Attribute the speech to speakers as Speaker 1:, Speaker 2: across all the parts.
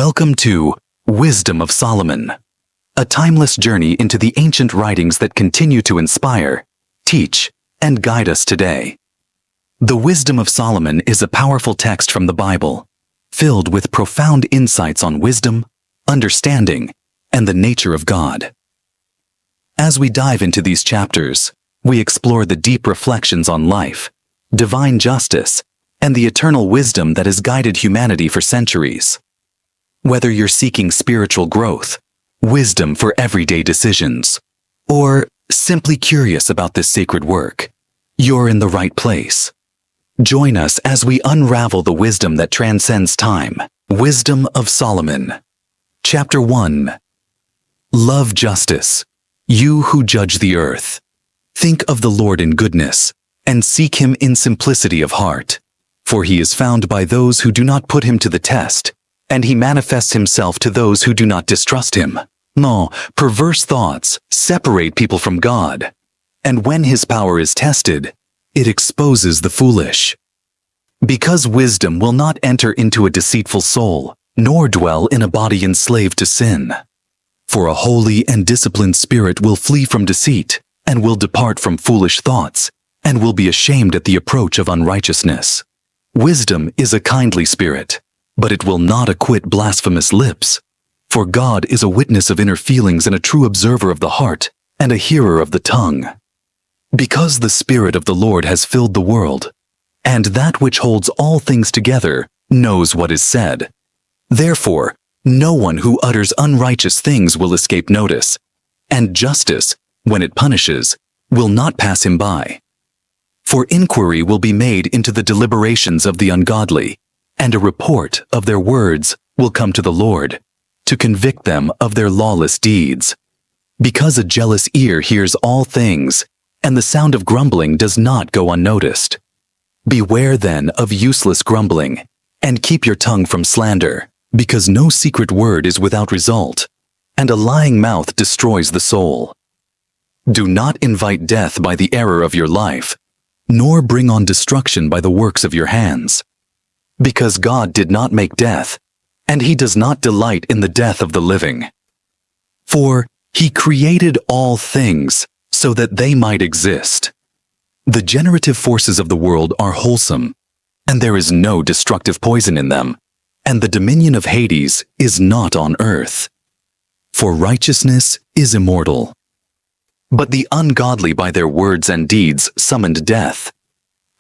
Speaker 1: Welcome to Wisdom of Solomon, a timeless journey into the ancient writings that continue to inspire, teach, and guide us today. The Wisdom of Solomon is a powerful text from the Bible, filled with profound insights on wisdom, understanding, and the nature of God. As we dive into these chapters, we explore the deep reflections on life, divine justice, and the eternal wisdom that has guided humanity for centuries. Whether you're seeking spiritual growth, wisdom for everyday decisions, or simply curious about this sacred work, you're in the right place. Join us as we unravel the wisdom that transcends time. Wisdom of Solomon. Chapter 1. Love justice, you who judge the earth. Think of the Lord in goodness, and seek him in simplicity of heart. For he is found by those who do not put him to the test, and he manifests himself to those who do not distrust him. No, perverse thoughts separate people from God, and when his power is tested, it exposes the foolish. Because wisdom will not enter into a deceitful soul, nor dwell in a body enslaved to sin. For a holy and disciplined spirit will flee from deceit, and will depart from foolish thoughts, and will be ashamed at the approach of unrighteousness. Wisdom is a kindly spirit, but it will not acquit blasphemous lips. For God is a witness of inner feelings and a true observer of the heart, and a hearer of the tongue. Because the Spirit of the Lord has filled the world, and that which holds all things together knows what is said. Therefore, no one who utters unrighteous things will escape notice, and justice, when it punishes, will not pass him by. For inquiry will be made into the deliberations of the ungodly, and a report of their words will come to the Lord, to convict them of their lawless deeds. Because a jealous ear hears all things, and the sound of grumbling does not go unnoticed. Beware then of useless grumbling, and keep your tongue from slander, because no secret word is without result, and a lying mouth destroys the soul. Do not invite death by the error of your life, nor bring on destruction by the works of your hands. Because God did not make death, and he does not delight in the death of the living. For he created all things so that they might exist. The generative forces of the world are wholesome, and there is no destructive poison in them, and the dominion of Hades is not on earth. For righteousness is immortal. But the ungodly by their words and deeds summoned death.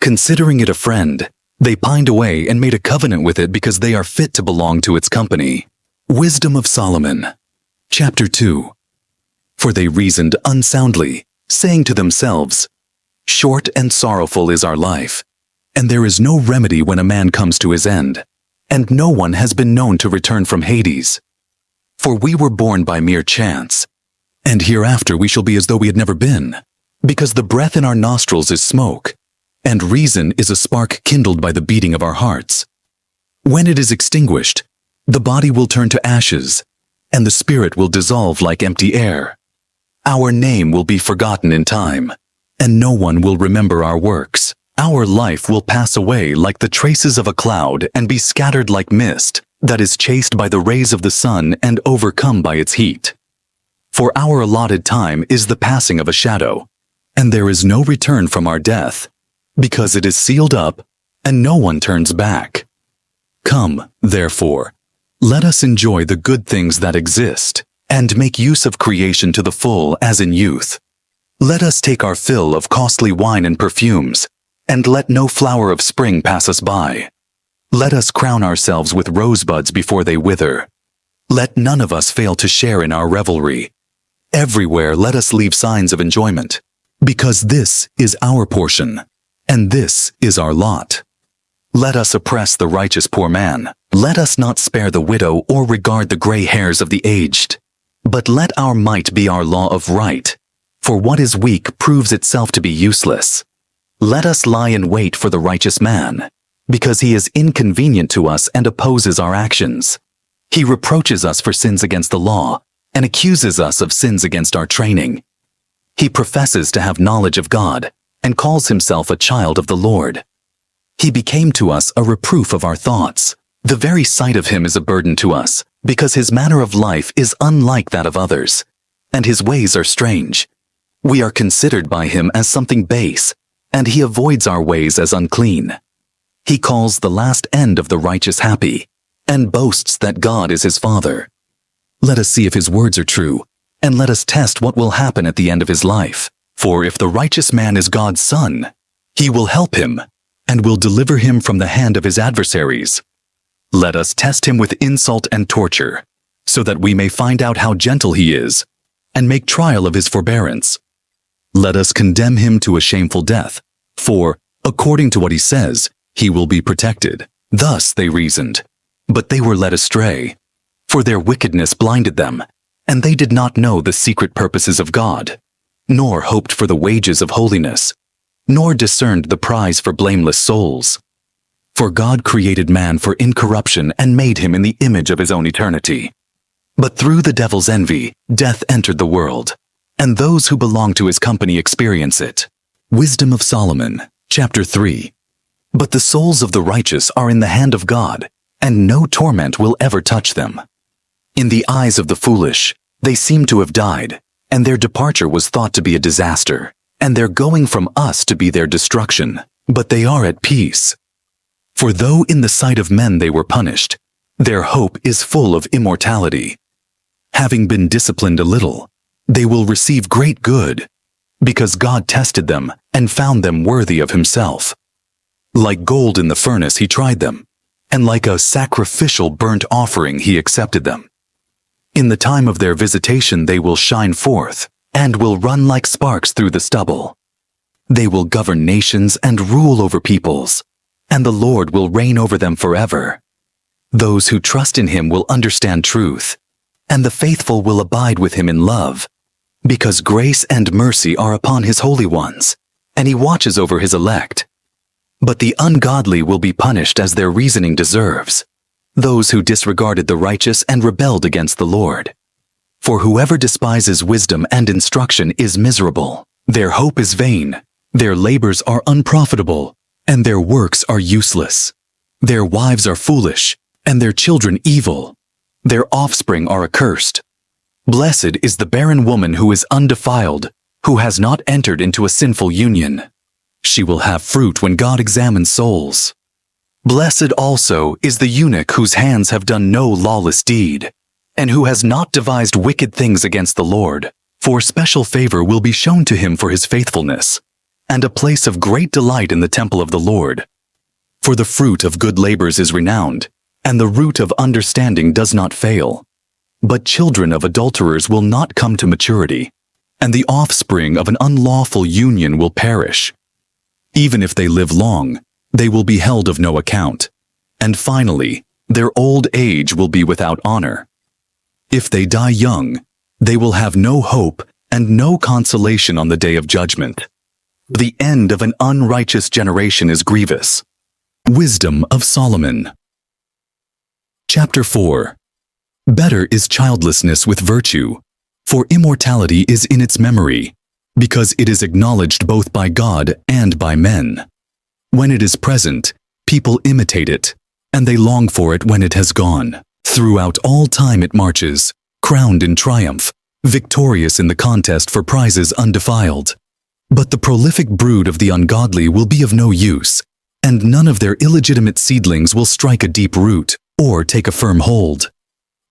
Speaker 1: Considering it a friend, they pined away and made a covenant with it because they are fit to belong to its company. Wisdom of Solomon. Chapter 2. For they reasoned unsoundly, saying to themselves, Short and sorrowful is our life, and there is no remedy when a man comes to his end, and no one has been known to return from Hades. For we were born by mere chance, and hereafter we shall be as though we had never been, because the breath in our nostrils is smoke, and reason is a spark kindled by the beating of our hearts. When it is extinguished, the body will turn to ashes, and the spirit will dissolve like empty air. Our name will be forgotten in time, and no one will remember our works. Our life will pass away like the traces of a cloud and be scattered like mist that is chased by the rays of the sun and overcome by its heat. For our allotted time is the passing of a shadow, and there is no return from our death, because it is sealed up, and no one turns back. Come, therefore, let us enjoy the good things that exist, and make use of creation to the full as in youth. Let us take our fill of costly wine and perfumes, and let no flower of spring pass us by. Let us crown ourselves with rosebuds before they wither. Let none of us fail to share in our revelry. Everywhere let us leave signs of enjoyment, because this is our portion, and this is our lot. Let us oppress the righteous poor man. Let us not spare the widow or regard the gray hairs of the aged. But let our might be our law of right, for what is weak proves itself to be useless. Let us lie in wait for the righteous man, because he is inconvenient to us and opposes our actions. He reproaches us for sins against the law, and accuses us of sins against our training. He professes to have knowledge of God, and calls himself a child of the Lord. He became to us a reproof of our thoughts, The very sight of him is a burden to us, because his manner of life is unlike that of others, and his ways are strange. We are considered by him as something base, and he avoids our ways as unclean. He calls the last end of the righteous happy, and boasts that God is his Father. Let us see if his words are true, and let us test what will happen at the end of his life. For if the righteous man is God's son, he will help him, and will deliver him from the hand of his adversaries. Let us test him with insult and torture, so that we may find out how gentle he is, and make trial of his forbearance. Let us condemn him to a shameful death, for, according to what he says, he will be protected. Thus they reasoned, but they were led astray, for their wickedness blinded them, and they did not know the secret purposes of God, nor hoped for the wages of holiness, nor discerned the prize for blameless souls. For God created man for incorruption and made him in the image of his own eternity. But through the devil's envy, death entered the world, and those who belong to his company experience it. Wisdom of Solomon, chapter 3. But the souls of the righteous are in the hand of God, and no torment will ever touch them. In the eyes of the foolish, they seem to have died, and their departure was thought to be a disaster, and their going from us to be their destruction. But they are at peace. For though in the sight of men they were punished, their hope is full of immortality. Having been disciplined a little, they will receive great good, because God tested them and found them worthy of himself. Like gold in the furnace he tried them, and like a sacrificial burnt offering he accepted them. In the time of their visitation they will shine forth, and will run like sparks through the stubble. They will govern nations and rule over peoples, and the Lord will reign over them forever. Those who trust in him will understand truth, and the faithful will abide with him in love, because grace and mercy are upon his holy ones, and he watches over his elect. But the ungodly will be punished as their reasoning deserves, those who disregarded the righteous and rebelled against the Lord. For whoever despises wisdom and instruction is miserable. Their hope is vain, their labors are unprofitable, and their works are useless. Their wives are foolish, and their children evil. Their offspring are accursed. Blessed is the barren woman who is undefiled, who has not entered into a sinful union. She will have fruit when God examines souls. Blessed also is the eunuch whose hands have done no lawless deed, and who has not devised wicked things against the Lord, for special favor will be shown to him for his faithfulness, and a place of great delight in the temple of the Lord. For the fruit of good labors is renowned, and the root of understanding does not fail. But children of adulterers will not come to maturity, and the offspring of an unlawful union will perish. Even if they live long, they will be held of no account, and finally, their old age will be without honor. If they die young, they will have no hope and no consolation on the day of judgment. The end of an unrighteous generation is grievous. Wisdom of Solomon. Chapter 4. Better is childlessness with virtue, for immortality is in its memory, because it is acknowledged both by God and by men. When it is present, people imitate it, and they long for it when it has gone. Throughout all time it marches, crowned in triumph, victorious in the contest for prizes undefiled. But the prolific brood of the ungodly will be of no use, and none of their illegitimate seedlings will strike a deep root or take a firm hold.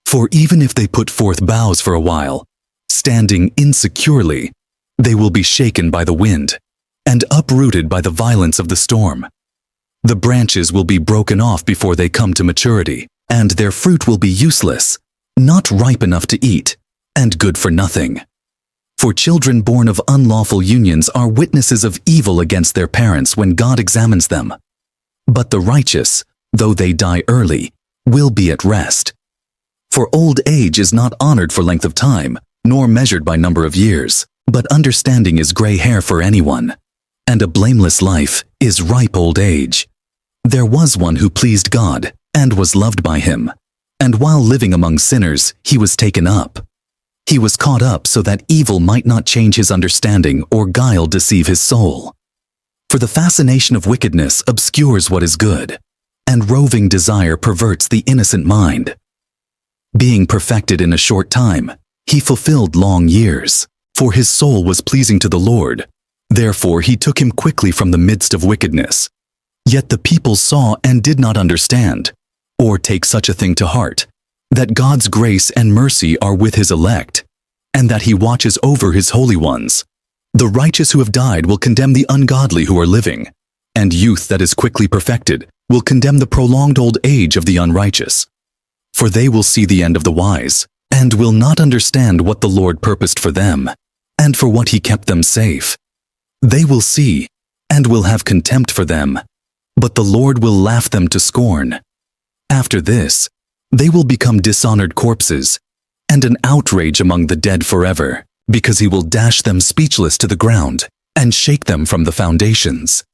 Speaker 1: For even if they put forth boughs for a while, standing insecurely, they will be shaken by the wind and uprooted by the violence of the storm. The branches will be broken off before they come to maturity, and their fruit will be useless, not ripe enough to eat, and good for nothing. For children born of unlawful unions are witnesses of evil against their parents when God examines them. But the righteous, though they die early, will be at rest. For old age is not honored for length of time, nor measured by number of years, but understanding is gray hair for anyone, and a blameless life is ripe old age. There was one who pleased God, and was loved by him, and while living among sinners, he was taken up. He was caught up so that evil might not change his understanding or guile deceive his soul. For the fascination of wickedness obscures what is good, and roving desire perverts the innocent mind. Being perfected in a short time, he fulfilled long years, for his soul was pleasing to the Lord. Therefore he took him quickly from the midst of wickedness. Yet the people saw and did not understand, or take such a thing to heart, that God's grace and mercy are with his elect, and that he watches over his holy ones. The righteous who have died will condemn the ungodly who are living, and youth that is quickly perfected will condemn the prolonged old age of the unrighteous. For they will see the end of the wise, and will not understand what the Lord purposed for them, and for what he kept them safe. They will see, and will have contempt for them, but the Lord will laugh them to scorn. After this, they will become dishonored corpses, and an outrage among the dead forever, because he will dash them speechless to the ground, and shake them from the foundations.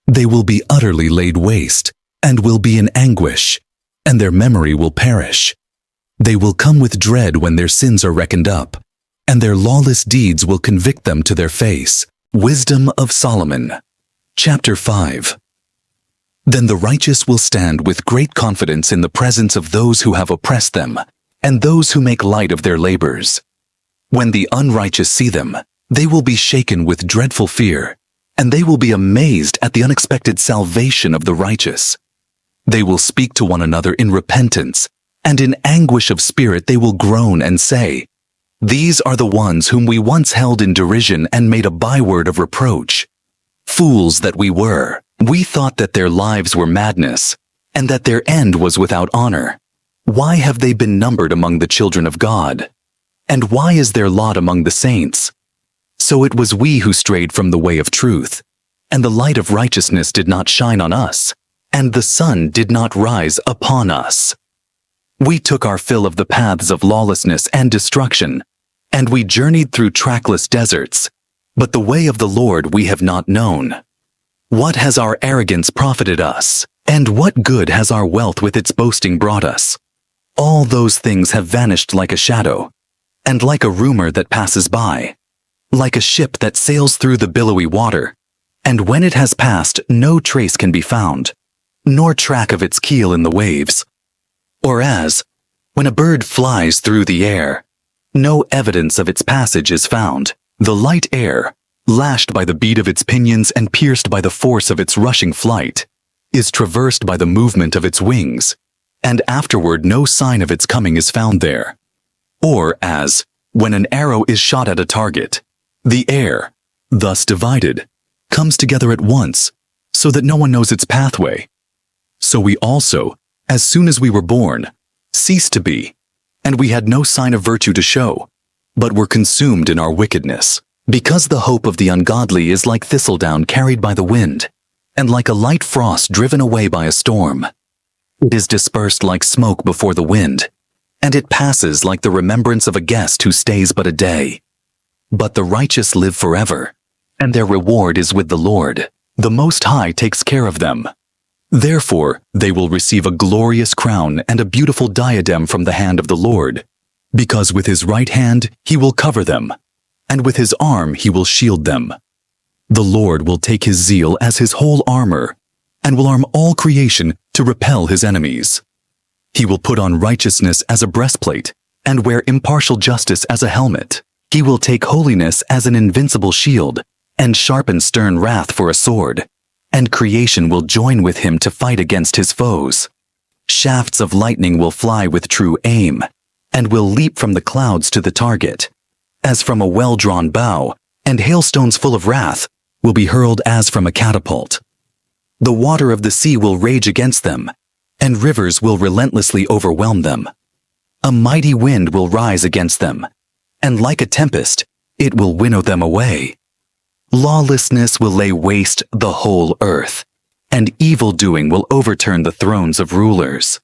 Speaker 1: They will be utterly laid waste, and will be in anguish, and their memory will perish. They will come with dread when their sins are reckoned up, and their lawless deeds will convict them to their face. Wisdom of Solomon, Chapter 5. Then the righteous will stand with great confidence in the presence of those who have oppressed them, and those who make light of their labors. When the unrighteous see them, they will be shaken with dreadful fear, and they will be amazed at the unexpected salvation of the righteous. They will speak to one another in repentance, and in anguish of spirit they will groan and say, "These are the ones whom we once held in derision and made a byword of reproach. Fools that we were, we thought that their lives were madness, and that their end was without honor. Why have they been numbered among the children of God? And why is their lot among the saints? So it was we who strayed from the way of truth, and the light of righteousness did not shine on us, and the sun did not rise upon us. We took our fill of the paths of lawlessness and destruction, and we journeyed through trackless deserts, but the way of the Lord we have not known. What has our arrogance profited us, and what good has our wealth with its boasting brought us? All those things have vanished like a shadow, and like a rumor that passes by, like a ship that sails through the billowy water, and when it has passed no trace can be found, nor track of its keel in the waves. Or as, when a bird flies through the air, no evidence of its passage is found. The light air, lashed by the beat of its pinions and pierced by the force of its rushing flight, is traversed by the movement of its wings, and afterward no sign of its coming is found there. Or as, when an arrow is shot at a target, the air, thus divided, comes together at once, so that no one knows its pathway. So we also, as soon as we were born, ceased to be, and we had no sign of virtue to show, but were consumed in our wickedness. Because the hope of the ungodly is like thistledown carried by the wind, and like a light frost driven away by a storm. It is dispersed like smoke before the wind, and it passes like the remembrance of a guest who stays but a day. But the righteous live forever, and their reward is with the Lord. The Most High takes care of them. Therefore, they will receive a glorious crown and a beautiful diadem from the hand of the Lord, because with his right hand he will cover them, and with his arm he will shield them. The Lord will take his zeal as his whole armor, and will arm all creation to repel his enemies. He will put on righteousness as a breastplate, and wear impartial justice as a helmet. He will take holiness as an invincible shield, and sharpen stern wrath for a sword. And creation will join with him to fight against his foes. Shafts of lightning will fly with true aim, and will leap from the clouds to the target, as from a well-drawn bow, and hailstones full of wrath will be hurled as from a catapult. The water of the sea will rage against them, and rivers will relentlessly overwhelm them. A mighty wind will rise against them, and like a tempest, it will winnow them away. Lawlessness will lay waste the whole earth, and evil-doing will overturn the thrones of rulers.